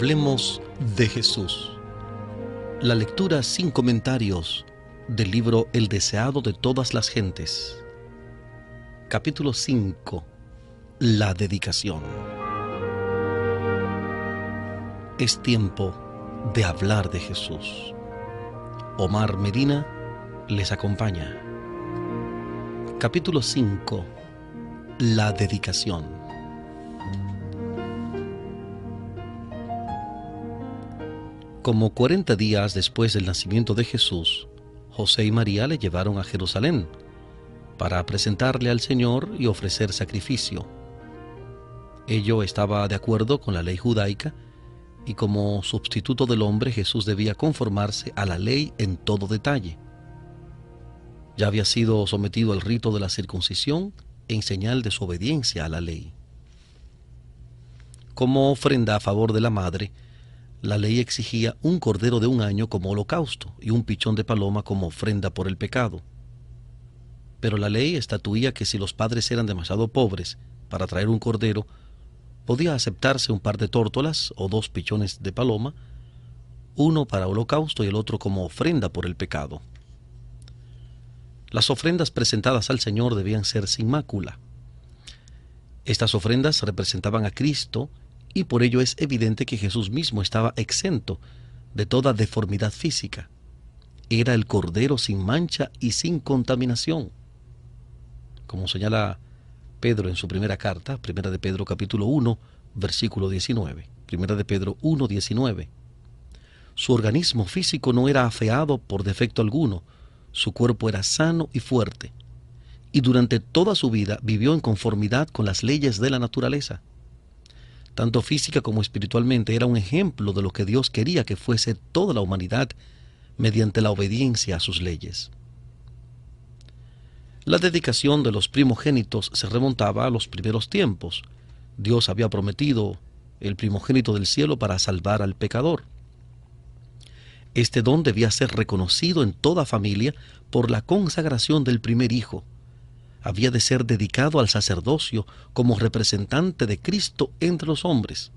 Hablemos de Jesús. La lectura sin comentarios del libro El deseado de todas las gentes. Capítulo 5. La dedicación. Es tiempo de hablar de Jesús. Omar Medina les acompaña. Capítulo 5. La dedicación. Como 40 días después del nacimiento de Jesús, José y María le llevaron a Jerusalén para presentarle al Señor y ofrecer sacrificio. Ello estaba de acuerdo con la ley judaica, y como sustituto del hombre Jesús debía conformarse a la ley en todo detalle. Ya había sido sometido al rito de la circuncisión en señal de su obediencia a la ley. Como ofrenda a favor de la madre, la ley exigía un cordero de un año como holocausto y un pichón de paloma como ofrenda por el pecado. Pero la ley estatuía que si los padres eran demasiado pobres para traer un cordero, podía aceptarse un par de tórtolas o 2 pichones de paloma, uno para holocausto y el otro como ofrenda por el pecado. Las ofrendas presentadas al Señor debían ser sin mácula. Estas ofrendas representaban a Cristo, y por ello es evidente que Jesús mismo estaba exento de toda deformidad física. Era el Cordero sin mancha y sin contaminación. Como señala Pedro en su primera carta, Primera de Pedro capítulo 1, versículo 19. Primera de Pedro 1, 19. Su organismo físico no era afeado por defecto alguno, su cuerpo era sano y fuerte, y durante toda su vida vivió en conformidad con las leyes de la naturaleza. Tanto física como espiritualmente era un ejemplo de lo que Dios quería que fuese toda la humanidad mediante la obediencia a sus leyes. La dedicación de los primogénitos se remontaba a los primeros tiempos. Dios había prometido el primogénito del cielo para salvar al pecador. Este don debía ser reconocido en toda familia por la consagración del primer hijo. Había de ser dedicado al sacerdocio como representante de Cristo entre los hombres.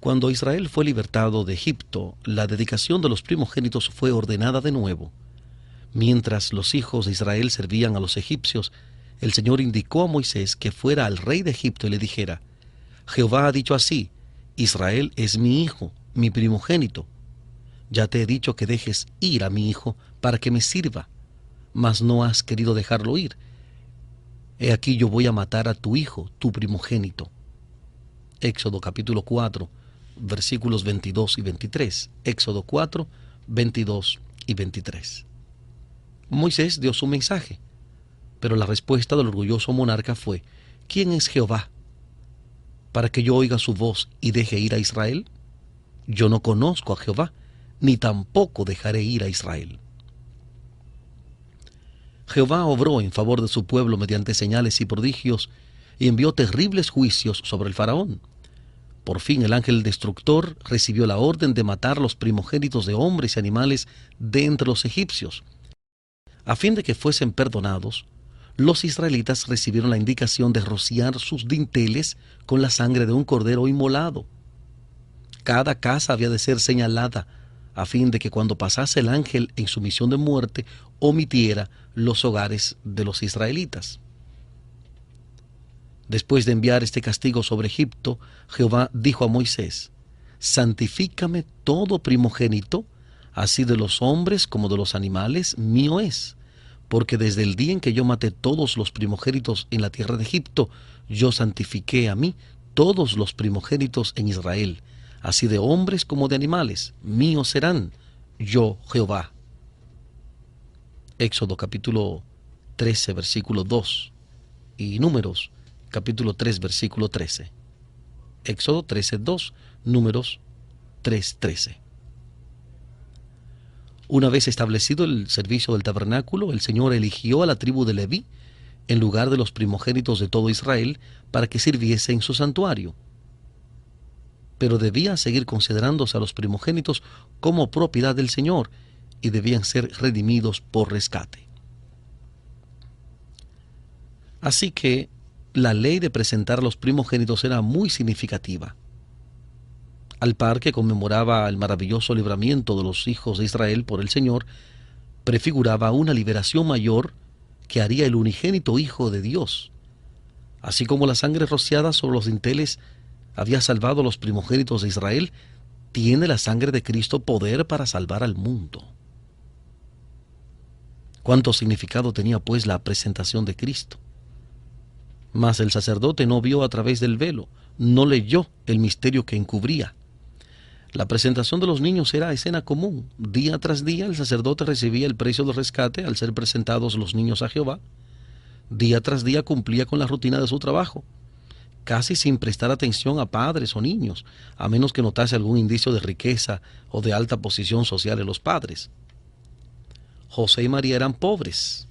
Cuando Israel fue libertado de Egipto, la dedicación de los primogénitos fue ordenada de nuevo. Mientras los hijos de Israel servían a los egipcios, el Señor indicó a Moisés que fuera al rey de Egipto y le dijera: Jehová ha dicho así: Israel es mi hijo, mi primogénito. Ya te he dicho que dejes ir a mi hijo para que me sirva, mas no has querido dejarlo ir. He aquí yo voy a matar a tu hijo, tu primogénito. Éxodo capítulo 4, versículos 22 y 23. Éxodo 4, 22 y 23. Moisés dio su mensaje, pero la respuesta del orgulloso monarca fue: ¿quién es Jehová para que yo oiga su voz y deje ir a Israel? Yo no conozco a Jehová, ni tampoco dejaré ir a Israel. Jehová obró en favor de su pueblo mediante señales y prodigios, y envió terribles juicios sobre el faraón. Por fin el ángel destructor recibió la orden de matar los primogénitos de hombres y animales de entre los egipcios. A fin de que fuesen perdonados, los israelitas recibieron la indicación de rociar sus dinteles con la sangre de un cordero inmolado. Cada casa había de ser señalada, a fin de que cuando pasase el ángel en su misión de muerte, omitiera los hogares de los israelitas. Después de enviar este castigo sobre Egipto, Jehová dijo a Moisés: santifícame todo primogénito, así de los hombres como de los animales, mío es, porque desde el día en que yo maté todos los primogénitos en la tierra de Egipto, yo santifiqué a mí todos los primogénitos en Israel, así de hombres como de animales, míos serán, yo Jehová. Éxodo capítulo 13, versículo 2, y Números capítulo 3, versículo 13. Éxodo 13, 2, Números 3, 13. Una vez establecido el servicio del tabernáculo, el Señor eligió a la tribu de Leví en lugar de los primogénitos de todo Israel para que sirviese en su santuario. Pero debía seguir considerándose a los primogénitos como propiedad del Señor y debían ser redimidos por rescate. Así que la ley de presentar a los primogénitos era muy significativa. Al par que conmemoraba el maravilloso libramiento de los hijos de Israel por el Señor, prefiguraba una liberación mayor que haría el unigénito Hijo de Dios. Así como la sangre rociada sobre los dinteles había salvado a los primogénitos de Israel, tiene la sangre de Cristo poder para salvar al mundo. ¿Cuánto significado tenía pues la presentación de Cristo? Mas el sacerdote no vio a través del velo, no leyó el misterio que encubría. La presentación de los niños era escena común. Día tras día el sacerdote recibía el precio del rescate al ser presentados los niños a Jehová. Día tras día cumplía con la rutina de su trabajo, casi sin prestar atención a padres o niños, a menos que notase algún indicio de riqueza o de alta posición social en los padres. José y María eran pobres,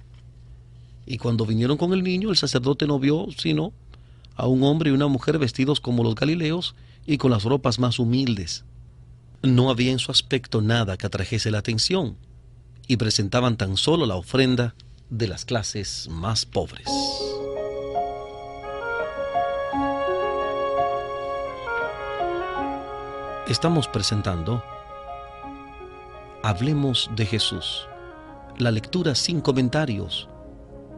y cuando vinieron con el niño, el sacerdote no vio sino a un hombre y una mujer vestidos como los galileos y con las ropas más humildes. No había en su aspecto nada que atrajese la atención, y presentaban tan solo la ofrenda de las clases más pobres. Estamos presentando Hablemos de Jesús, la lectura sin comentarios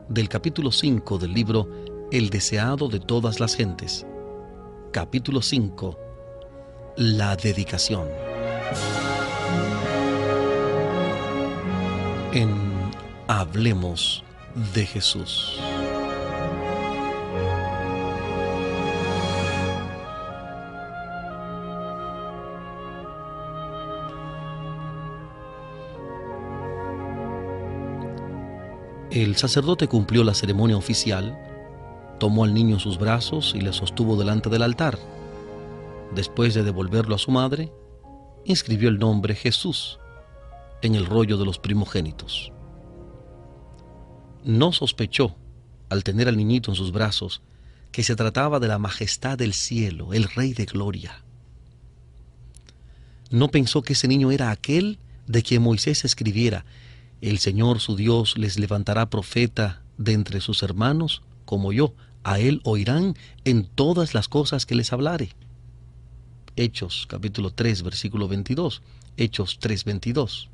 del capítulo 5 del libro El deseado de todas las gentes. Capítulo 5, la dedicación. En Hablemos de Jesús. El sacerdote cumplió la ceremonia oficial, tomó al niño en sus brazos y le sostuvo delante del altar. Después de devolverlo a su madre, inscribió el nombre Jesús en el rollo de los primogénitos. No sospechó, al tener al niñito en sus brazos, que se trataba de la majestad del cielo, el Rey de Gloria. No pensó que ese niño era aquel de quien Moisés escribiera: el Señor su Dios les levantará profeta de entre sus hermanos, como yo, a él oirán en todas las cosas que les hablare. Hechos capítulo 3, versículo 22, Hechos 3, 22.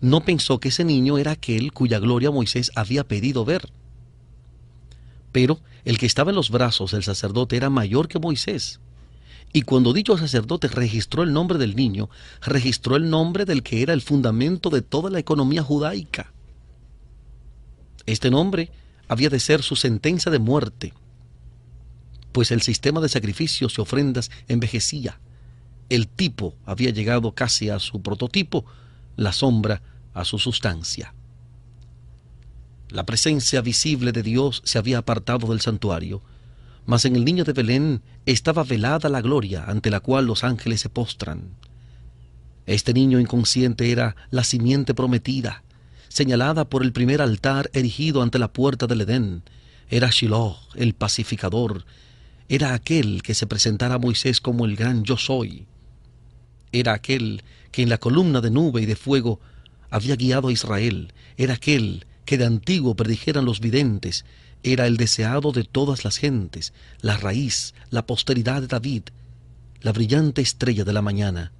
No pensó que ese niño era aquel cuya gloria Moisés había pedido ver. Pero el que estaba en los brazos del sacerdote era mayor que Moisés. Y cuando dicho sacerdote registró el nombre del niño, registró el nombre del que era el fundamento de toda la economía judaica. Este nombre había de ser su sentencia de muerte, pues el sistema de sacrificios y ofrendas envejecía. El tipo había llegado casi a su prototipo, la sombra a su sustancia. La presencia visible de Dios se había apartado del santuario, mas en el niño de Belén estaba velada la gloria ante la cual los ángeles se postran. Este niño inconsciente era la simiente prometida, señalada por el primer altar erigido ante la puerta del Edén. Era Shiloh, el pacificador. Era aquel que se presentara a Moisés como el gran yo soy. Era aquel que en la columna de nube y de fuego había guiado a Israel. Era aquel que de antiguo predijeran los videntes. Era el deseado de todas las gentes, la raíz, la posteridad de David, la brillante estrella de la mañana.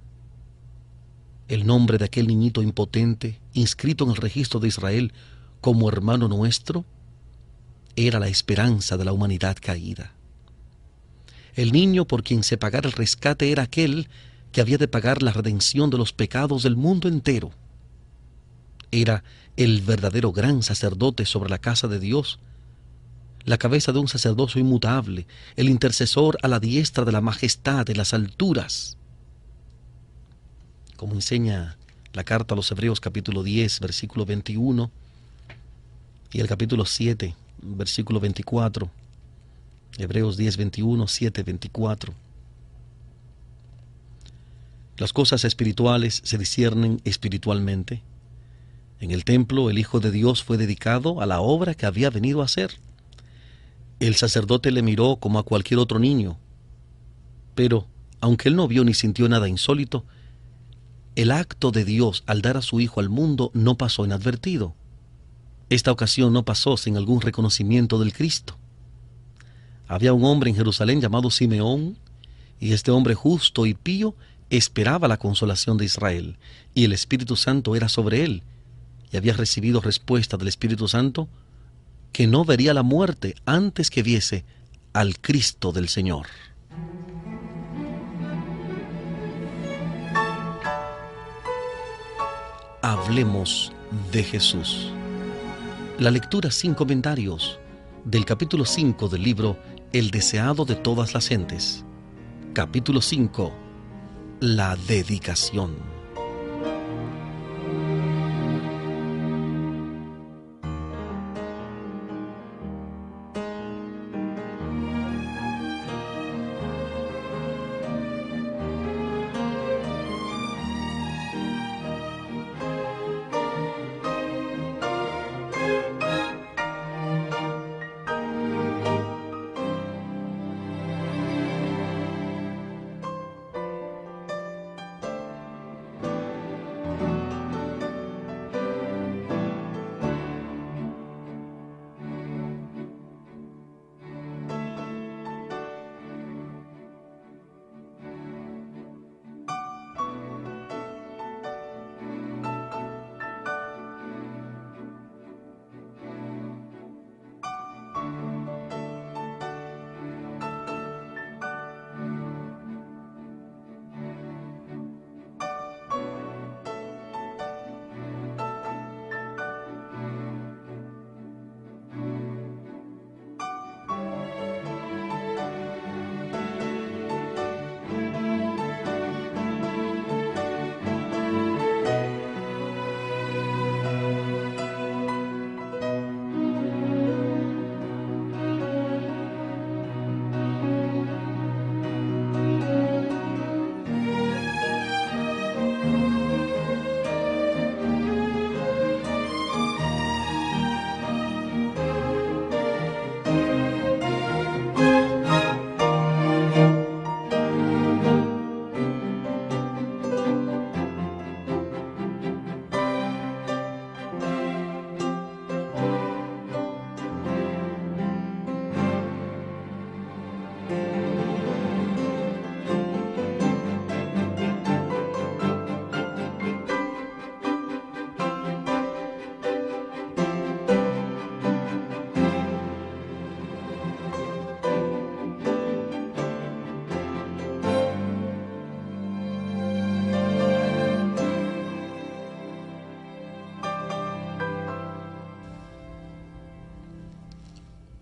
El nombre de aquel niñito impotente, inscrito en el registro de Israel como hermano nuestro, era la esperanza de la humanidad caída. El niño por quien se pagara el rescate era aquel que había de pagar la redención de los pecados del mundo entero. Era el verdadero gran sacerdote sobre la casa de Dios, la cabeza de un sacerdocio inmutable, el intercesor a la diestra de la majestad de las alturas. Como enseña la carta a los Hebreos capítulo 10, versículo 21, y el capítulo 7, versículo 24, Hebreos 10, 21, 7, 24. Las cosas espirituales se disciernen espiritualmente. En el templo el Hijo de Dios fue dedicado a la obra que había venido a hacer. El sacerdote le miró como a cualquier otro niño, pero, aunque él no vio ni sintió nada insólito, el acto de Dios al dar a su Hijo al mundo no pasó inadvertido. Esta ocasión no pasó sin algún reconocimiento del Cristo. Había un hombre en Jerusalén llamado Simeón, Y este hombre justo y pío esperaba la consolación de Israel, y el Espíritu Santo era sobre él, y había recibido respuesta del Espíritu Santo que no vería la muerte antes que viese al Cristo del Señor. Hablemos de Jesús. La lectura sin comentarios del capítulo 5 del libro El deseado de todas las gentes. Capítulo 5. La dedicación.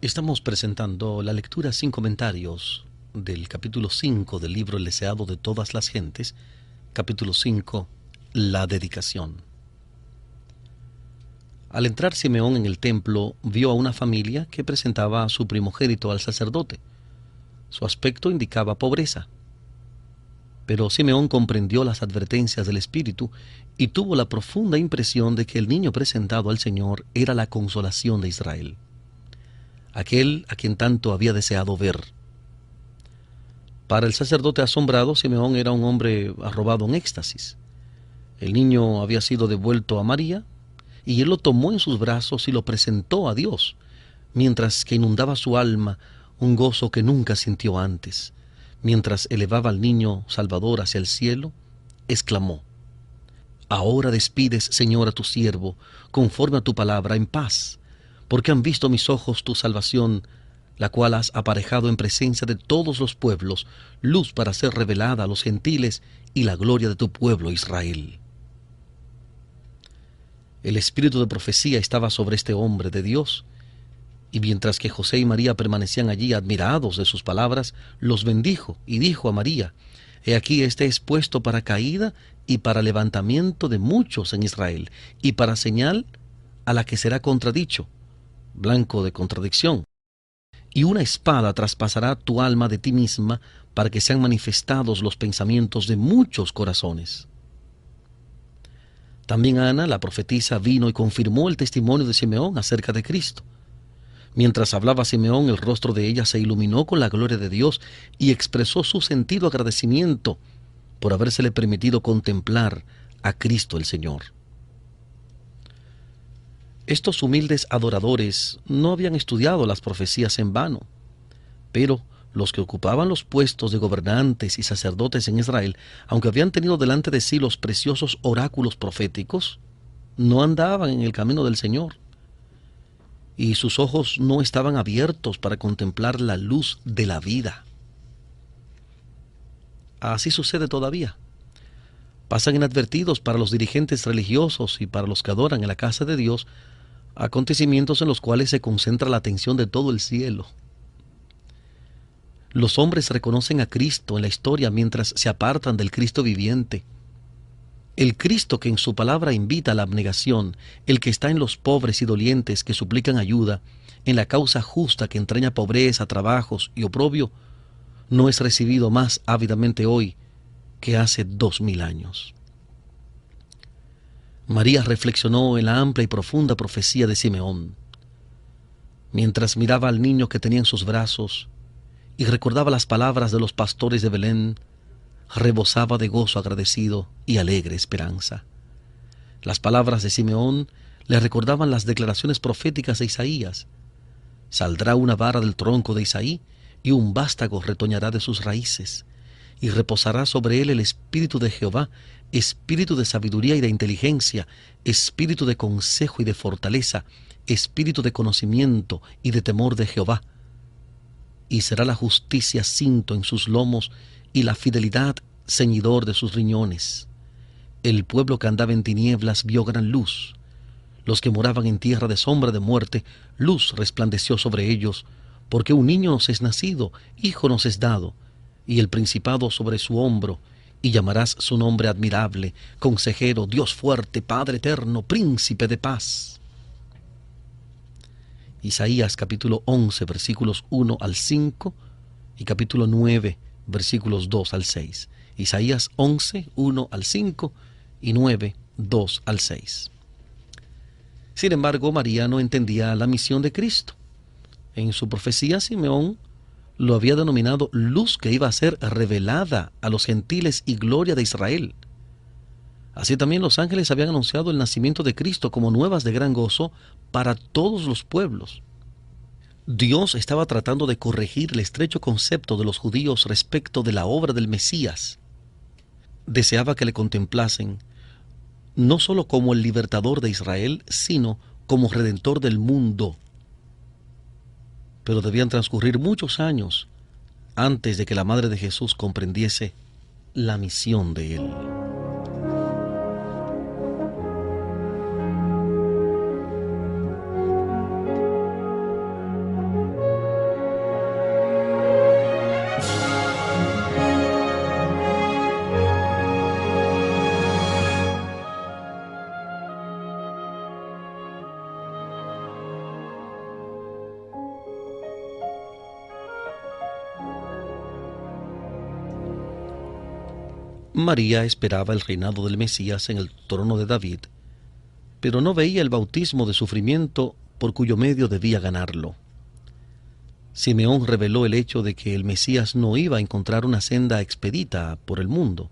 Estamos presentando la lectura sin comentarios del capítulo 5 del libro El deseado de todas las gentes, capítulo 5, la dedicación. Al entrar Simeón en el templo, vio a una familia que presentaba a su primogénito al sacerdote. Su aspecto indicaba pobreza. Pero Simeón comprendió las advertencias del Espíritu y tuvo la profunda impresión de que el niño presentado al Señor era la consolación de Israel, aquel a quien tanto había deseado ver. Para el sacerdote asombrado, Simeón era un hombre arrobado en éxtasis. El niño había sido devuelto a María, y él lo tomó en sus brazos y lo presentó a Dios, mientras que inundaba su alma un gozo que nunca sintió antes. Mientras elevaba al niño Salvador hacia el cielo, exclamó: «Ahora despides, Señor, a tu siervo, conforme a tu palabra, en paz, porque han visto mis ojos tu salvación, la cual has aparejado en presencia de todos los pueblos, luz para ser revelada a los gentiles y la gloria de tu pueblo Israel». El espíritu de profecía estaba sobre este hombre de Dios, y mientras que José y María permanecían allí admirados de sus palabras, los bendijo y dijo a María: «He aquí, este es puesto para caída y para levantamiento de muchos en Israel, y para señal a la que será contradicho, blanco de contradicción. Y una espada traspasará tu alma de ti misma, para que sean manifestados los pensamientos de muchos corazones». También Ana, la profetisa, vino y confirmó el testimonio de Simeón acerca de Cristo. Mientras hablaba Simeón, el rostro de ella se iluminó con la gloria de Dios y expresó su sentido agradecimiento por habérsele permitido contemplar a Cristo el Señor. Estos humildes adoradores no habían estudiado las profecías en vano, pero Los que ocupaban los puestos de gobernantes y sacerdotes en Israel, aunque habían tenido delante de sí los preciosos oráculos proféticos, no andaban en el camino del Señor, y sus ojos no estaban abiertos para contemplar la luz de la vida. Así sucede todavía. Pasan inadvertidos para los dirigentes religiosos y para los que adoran en la casa de Dios acontecimientos en los cuales se concentra la atención de todo el cielo. Los hombres reconocen a Cristo en la historia mientras se apartan del Cristo viviente. El Cristo que en su palabra invita a la abnegación, el que está en los pobres y dolientes que suplican ayuda, en la causa justa que entraña pobreza, trabajos y oprobio, no es recibido más ávidamente hoy que hace 2000 años. María reflexionó en la amplia y profunda profecía de Simeón. Mientras miraba al niño que tenía en sus brazos y recordaba las palabras de los pastores de Belén, rebosaba de gozo agradecido y alegre esperanza. Las palabras de Simeón le recordaban las declaraciones proféticas de Isaías. Saldrá una vara del tronco de Isaí y un vástago retoñará de sus raíces, y reposará sobre él el espíritu de Jehová, espíritu de sabiduría y de inteligencia, espíritu de consejo y de fortaleza, espíritu de conocimiento y de temor de Jehová. Y será la justicia cinto en sus lomos y la fidelidad ceñidor de sus riñones. El pueblo que andaba en tinieblas vio gran luz. Los que moraban en tierra de sombra de muerte, luz resplandeció sobre ellos, porque un niño nos es nacido, hijo nos es dado, y el principado sobre su hombro, y llamarás su nombre admirable, consejero, Dios fuerte, Padre eterno, príncipe de paz. Isaías capítulo 11, versículos 1 al 5, y capítulo 9, versículos 2 al 6. Isaías 11, 1 al 5, y 9, 2 al 6. Sin embargo, María no entendía la misión de Cristo. En su profecía, Simeón lo había denominado luz que iba a ser revelada a los gentiles y gloria de Israel. Así también los ángeles habían anunciado el nacimiento de Cristo como nuevas de gran gozo para todos los pueblos. Dios estaba tratando de corregir el estrecho concepto de los judíos respecto de la obra del Mesías. Deseaba que le contemplasen no solo como el libertador de Israel, sino como redentor del mundo. Pero debían transcurrir muchos años antes de que la madre de Jesús comprendiese la misión de él. María esperaba el reinado del Mesías en el trono de David, pero no veía el bautismo de sufrimiento por cuyo medio debía ganarlo. Simeón reveló el hecho de que el Mesías no iba a encontrar una senda expedita por el mundo.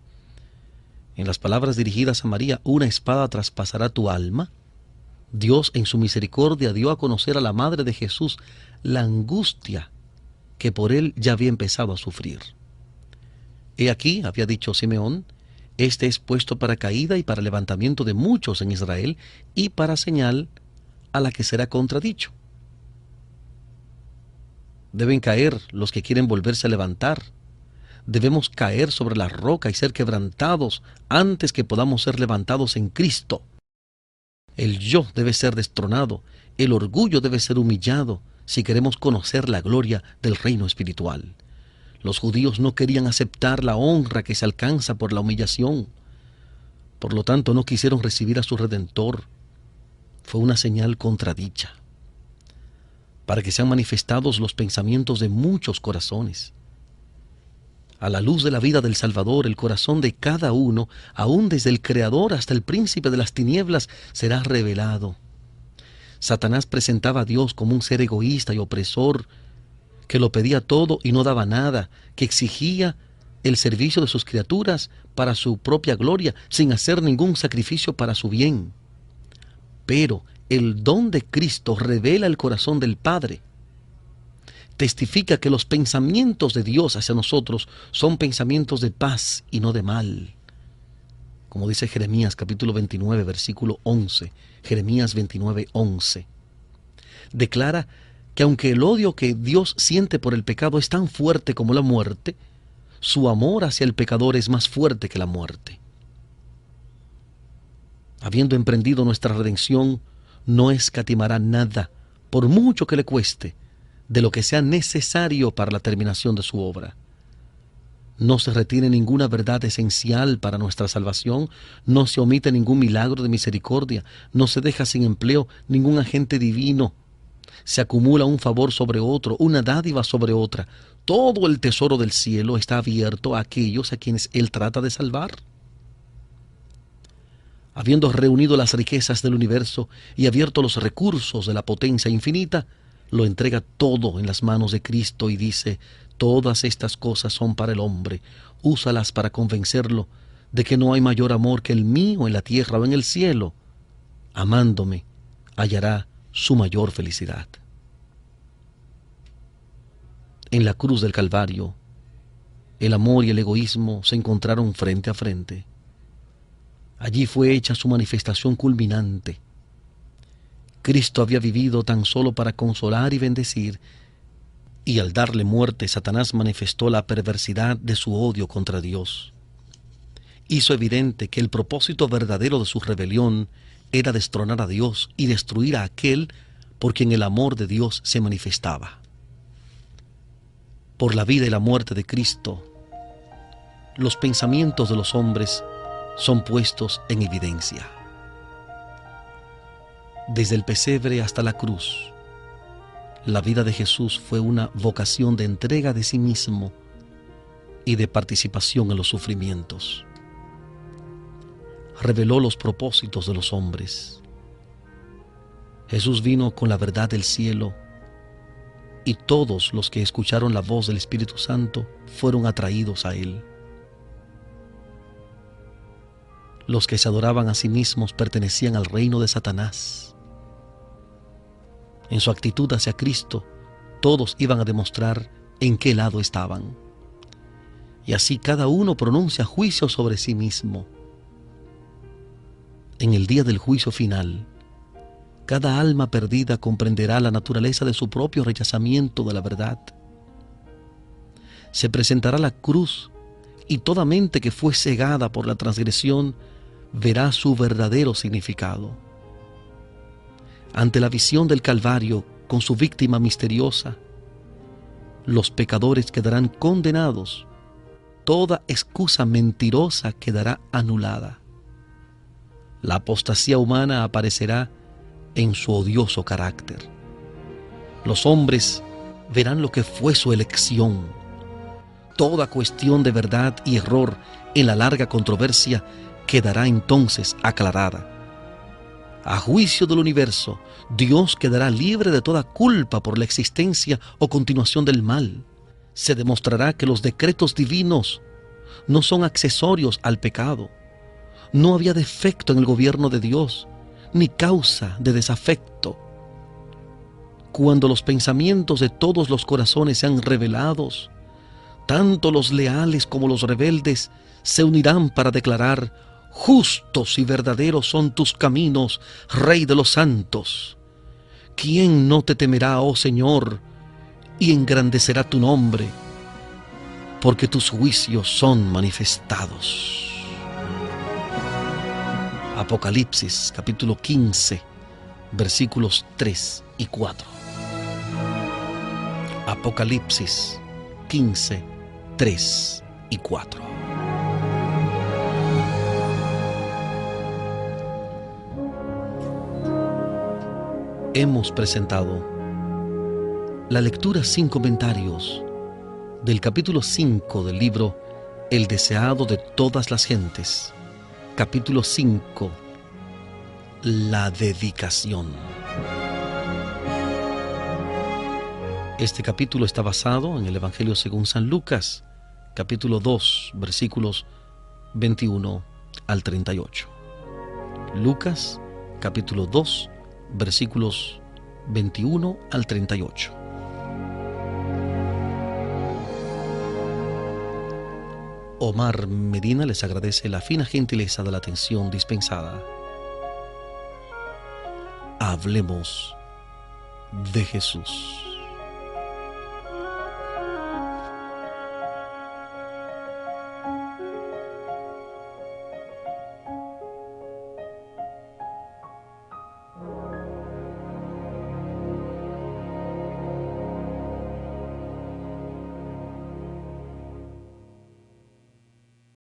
En las palabras dirigidas a María, una espada traspasará tu alma. Dios en su misericordia dio a conocer a la madre de Jesús la angustia que por él ya había empezado a sufrir. He aquí, había dicho Simeón, este es puesto para caída y para levantamiento de muchos en Israel y para señal a la que será contradicho. Deben caer los que quieren volverse a levantar. Debemos caer sobre la roca y ser quebrantados antes que podamos ser levantados en Cristo. El yo debe ser destronado, el orgullo debe ser humillado si queremos conocer la gloria del reino espiritual. Los judíos no querían aceptar la honra que se alcanza por la humillación. Por lo tanto, no quisieron recibir a su Redentor. Fue una señal contradicha, para que sean manifestados los pensamientos de muchos corazones. A la luz de la vida del Salvador, el corazón de cada uno, aún desde el Creador hasta el príncipe de las tinieblas, será revelado. Satanás presentaba a Dios como un ser egoísta y opresor, que lo pedía todo y no daba nada, que exigía el servicio de sus criaturas para su propia gloria, sin hacer ningún sacrificio para su bien. Pero el don de Cristo revela el corazón del Padre. testifica que los pensamientos de Dios hacia nosotros son pensamientos de paz y no de mal. Como dice Jeremías capítulo 29, versículo 11. Jeremías 29, 11. Declara que aunque el odio que Dios siente por el pecado es tan fuerte como la muerte, su amor hacia el pecador es más fuerte que la muerte. Habiendo emprendido nuestra redención, no escatimará nada, por mucho que le cueste, de lo que sea necesario para la terminación de su obra. No se retiene ninguna verdad esencial para nuestra salvación, no se omite ningún milagro de misericordia, no se deja sin empleo ningún agente divino. Se acumula un favor sobre otro, una dádiva sobre otra. Todo el tesoro del cielo está abierto a aquellos a quienes Él trata de salvar. Habiendo reunido las riquezas del universo y abierto los recursos de la potencia infinita, lo entrega todo en las manos de Cristo y dice: todas estas cosas son para el hombre, úsalas para convencerlo de que no hay mayor amor que el mío en la tierra o en el cielo. Amándome, hallará su mayor felicidad. En la cruz del Calvario, el amor y el egoísmo se encontraron frente a frente. Allí fue hecha su manifestación culminante. Cristo había vivido tan solo para consolar y bendecir, y al darle muerte, Satanás manifestó la perversidad de su odio contra Dios. Hizo evidente que el propósito verdadero de su rebelión era destronar a Dios y destruir a aquel por quien el amor de Dios se manifestaba. Por la vida y la muerte de Cristo, los pensamientos de los hombres son puestos en evidencia. Desde el pesebre hasta la cruz, la vida de Jesús fue una vocación de entrega de sí mismo y de participación en los sufrimientos. Reveló los propósitos de los hombres. Jesús vino con la verdad del cielo, y todos los que escucharon la voz del Espíritu Santo fueron atraídos a Él. Los que se adoraban a sí mismos pertenecían al reino de Satanás. En su actitud hacia Cristo, todos iban a demostrar en qué lado estaban. Y así cada uno pronuncia juicio sobre sí mismo. En el día del juicio final, cada alma perdida comprenderá la naturaleza de su propio rechazamiento de la verdad. Se presentará la cruz y toda mente que fue cegada por la transgresión verá su verdadero significado. Ante la visión del Calvario con su víctima misteriosa, los pecadores quedarán condenados. Toda excusa mentirosa quedará anulada. La apostasía humana aparecerá en su odioso carácter. Los hombres verán lo que fue su elección. Toda cuestión de verdad y error en la larga controversia quedará entonces aclarada. A juicio del universo, Dios quedará libre de toda culpa por la existencia o continuación del mal. Se demostrará que los decretos divinos no son accesorios al pecado. No había defecto en el gobierno de Dios, ni causa de desafecto. Cuando los pensamientos de todos los corazones sean revelados, tanto los leales como los rebeldes se unirán para declarar: justos y verdaderos son tus caminos, Rey de los santos. ¿Quién no te temerá, oh Señor, y engrandecerá tu nombre? Porque tus juicios son manifestados. Apocalipsis capítulo 15, versículos 3 y 4. Apocalipsis 15, 3 y 4. Hemos presentado la lectura sin comentarios del capítulo 5 del libro El deseado de todas las gentes. Capítulo 5, la dedicación. Este capítulo está basado en el Evangelio según San Lucas, capítulo 2, versículos 21 al 38. Lucas, capítulo 2, versículos 21 al 38. Omar Medina les agradece la fina gentileza de la atención dispensada. Hablemos de Jesús.